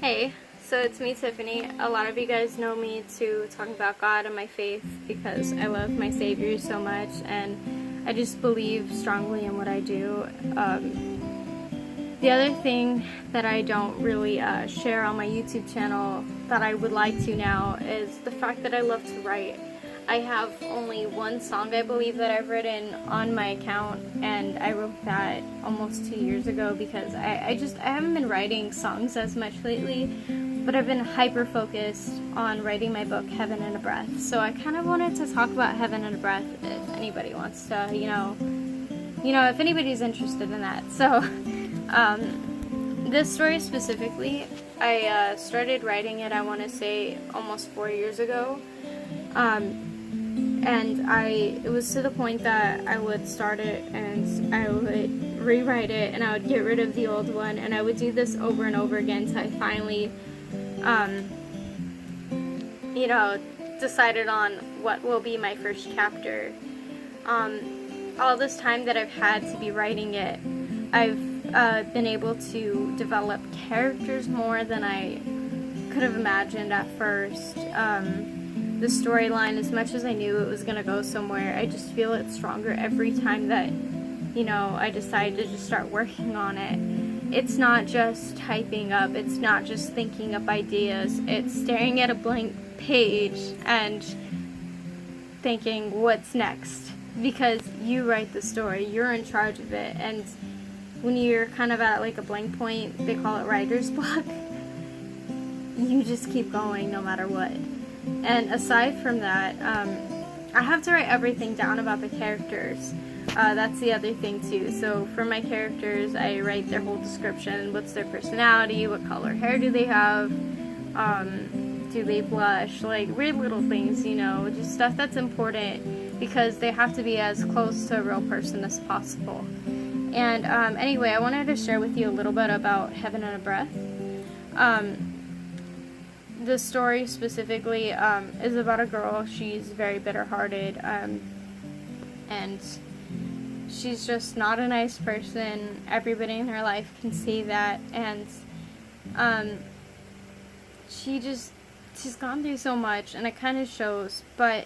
Hey, so it's me, Tiffany. A lot of you guys know me to talk about God and my faith because I love my Savior so much and I just believe strongly in what I do. The other thing that I don't really share on my YouTube channel that I would like to now is the fact that I love to write. I have only one song, I believe, that I've written on my account, and I wrote that almost 2 years ago because I haven't been writing songs as much lately, but I've been hyper focused on writing my book, Heaven in a Breath. So I kind of wanted to talk about Heaven in a Breath if anybody wants to, if anybody's interested in that. So, this story specifically, I started writing it, I want to say, almost 4 years ago. And it was to the point that I would start it and I would rewrite it and I would get rid of the old one, and I would do this over and over again until I finally, decided on what will be my first chapter. All this time that I've had to be writing it, I've been able to develop characters more than I could have imagined at first. The storyline, as much as I knew it was going to go somewhere, I just feel it stronger every time that, I decide to just start working on it. It's not just typing up, it's not just thinking up ideas, it's staring at a blank page and thinking, what's next? Because you write the story, you're in charge of it, and when you're kind of at like a blank point, they call it writer's block, you just keep going no matter what. And aside from that, I have to write everything down about the characters. That's the other thing too. So for my characters, I write their whole description. What's their personality? What color hair do they have? Do they blush? Like weird little things, just stuff that's important because they have to be as close to a real person as possible. And anyway, I wanted to share with you a little bit about Heaven in a Breath. The story specifically is about a girl. She's very bitter-hearted, and she's just not a nice person. Everybody in her life can see that, and she's gone through so much, and it kind of shows. But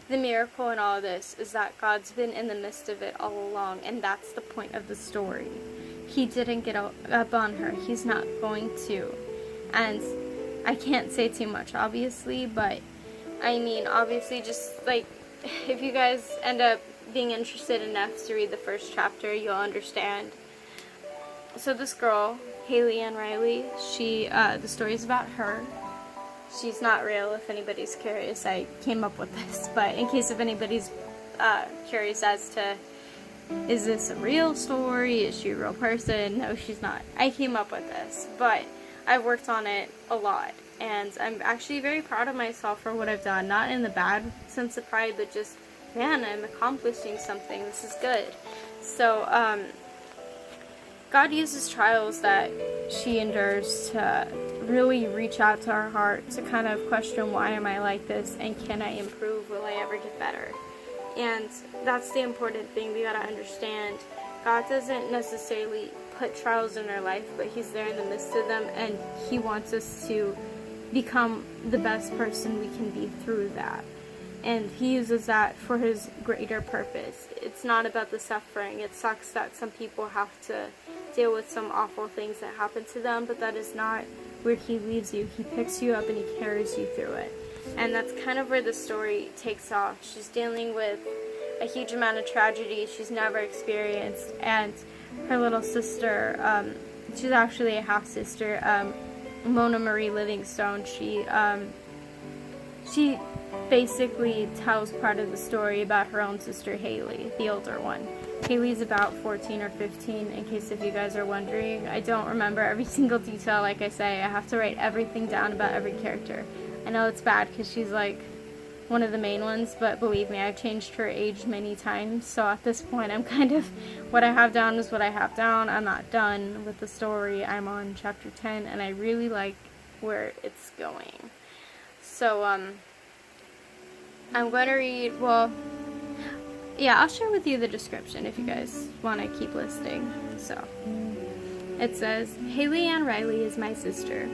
the miracle in all of this is that God's been in the midst of it all along, and that's the point of the story. He didn't get up on her. He's not going to, and I can't say too much, obviously, but I mean, obviously, just like, if you guys end up being interested enough to read the first chapter, you'll understand. So this girl, Haley Ann Riley, the story's about her. She's not real, if anybody's curious. I came up with this, but in case if anybody's curious as to, is this a real story? Is she a real person? No, she's not. I came up with this, but I've worked on it a lot, and I'm actually very proud of myself for what I've done. Not in the bad sense of pride, but just, man, I'm accomplishing something. This is good. So, God uses trials that she endures to really reach out to our heart, to kind of question, why am I like this, and can I improve? Will I ever get better? And that's the important thing we gotta understand. God doesn't necessarily put trials in our life, but He's there in the midst of them, and He wants us to become the best person we can be through that. And He uses that for His greater purpose. It's not about the suffering. It sucks that some people have to deal with some awful things that happen to them, but that is not where He leaves you. He picks you up and He carries you through it. And that's kind of where the story takes off. She's dealing with a huge amount of tragedy she's never experienced, and her little sister, she's actually a half-sister, Mona Marie Livingstone, she basically tells part of the story about her own sister Haley, the older one. Haley's about 14 or 15, in case if you guys are wondering. I don't remember every single detail, like I say. I have to write everything down about every character. I know it's bad because she's like one of the main ones, but believe me, I've changed her age many times, so at this point I'm kind of, what I have down is what I have down. I'm not done with the story. I'm on chapter 10, and I really like where it's going. So, I'm going to read, I'll share with you the description if you guys want to keep listening. So, It says, Haley Ann Riley is my sister.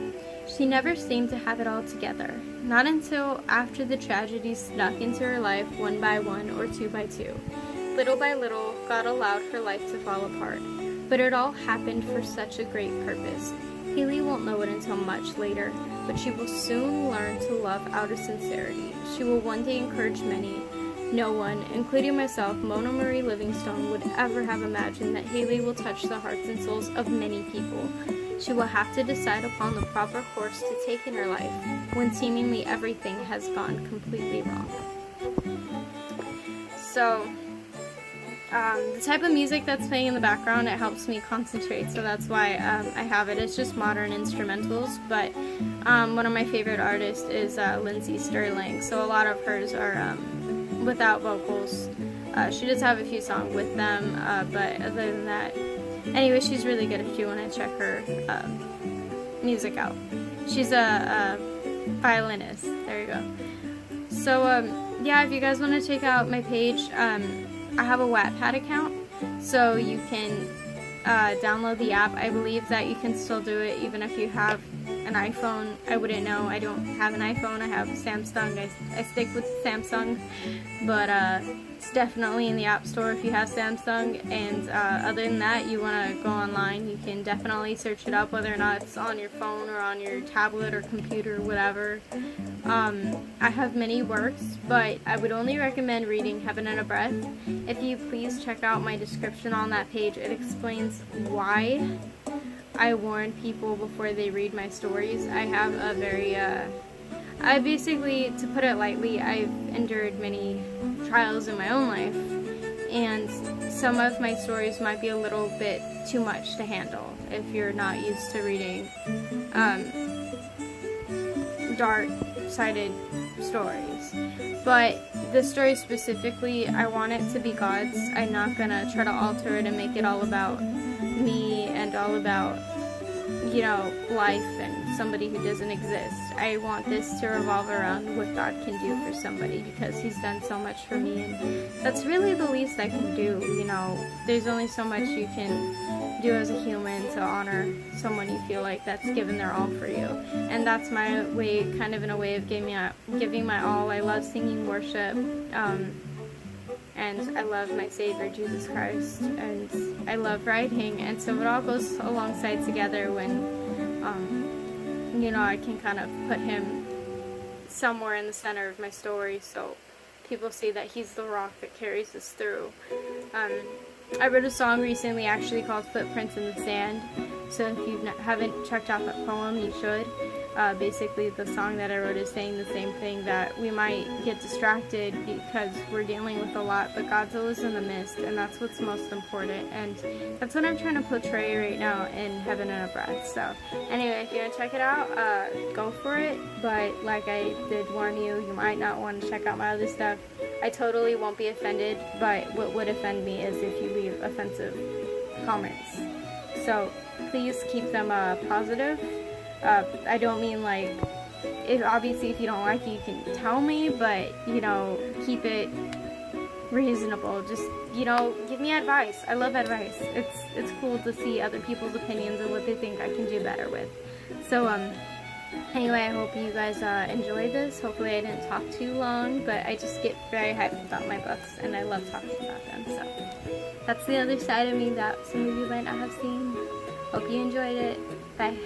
She never seemed to have it all together, not until after the tragedies snuck into her life one by one or two by two. Little by little, God allowed her life to fall apart, but it all happened for such a great purpose. Haley won't know it until much later, but she will soon learn to love out of sincerity. She will one day encourage many. No one, including myself, Mona Marie Livingstone, would ever have imagined that Haley will touch the hearts and souls of many people. She will have to decide upon the proper course to take in her life when seemingly everything has gone completely wrong. So, the type of music that's playing in the background, it helps me concentrate, so that's why I have it. It's just modern instrumentals, but one of my favorite artists is Lindsey Stirling, so a lot of hers are without vocals. She does have a few songs with them, but other than that, anyway, she's really good if you want to check her music out. She's a violinist. There you go. So, yeah, if you guys want to check out my page, I have a Wattpad account, so you can download the app. I believe that you can still do it even if you have an iPhone. I wouldn't know. I don't have an iPhone. I have Samsung. I stick with Samsung, but it's definitely in the App Store if you have Samsung. And other than that, you want to go online, you can definitely search it up, whether or not it's on your phone or on your tablet or computer, whatever. I have many works, but I would only recommend reading Heaven and a Breath. If you please check out my description on that page, it explains why I warn people before they read my stories. I have a very, I basically, to put it lightly, I've endured many trials in my own life, and some of my stories might be a little bit too much to handle if you're not used to reading dark-sided stories. But this story specifically, I want it to be God's. I'm not gonna try to alter it and make it all about me and all about, you know, life and somebody who doesn't exist. I want this to revolve around what God can do for somebody, because He's done so much for me, and that's really the least I can do. You know, there's only so much you can do as a human to honor someone you feel like that's given their all for you. And that's my way, kind of in a way of giving my all. I love singing worship, and I love my Savior, Jesus Christ, and I love writing, and so it all goes alongside together when, you know, I can kind of put Him somewhere in the center of my story, so people see that He's the rock that carries us through. I wrote a song recently actually called Footprints in the Sand, so if you haven't checked out that poem, you should. Basically, the song that I wrote is saying the same thing, that we might get distracted because we're dealing with a lot, but God's always in the midst, and that's what's most important, and that's what I'm trying to portray right now in Heaven and a Breath. So anyway, if you want to check it out, go for it, but like I did warn you, you might not want to check out my other stuff. I totally won't be offended, but what would offend me is if you leave offensive comments. So please keep them positive. I don't mean like, obviously if you don't like it, you can tell me, but, you know, keep it reasonable. Just, you know, give me advice. I love advice. It's cool to see other people's opinions and what they think I can do better with. So, anyway, I hope you guys enjoyed this. Hopefully I didn't talk too long, but I just get very hyped about my books, and I love talking about them. So that's the other side of me that some of you might not have seen. Hope you enjoyed it. Bye.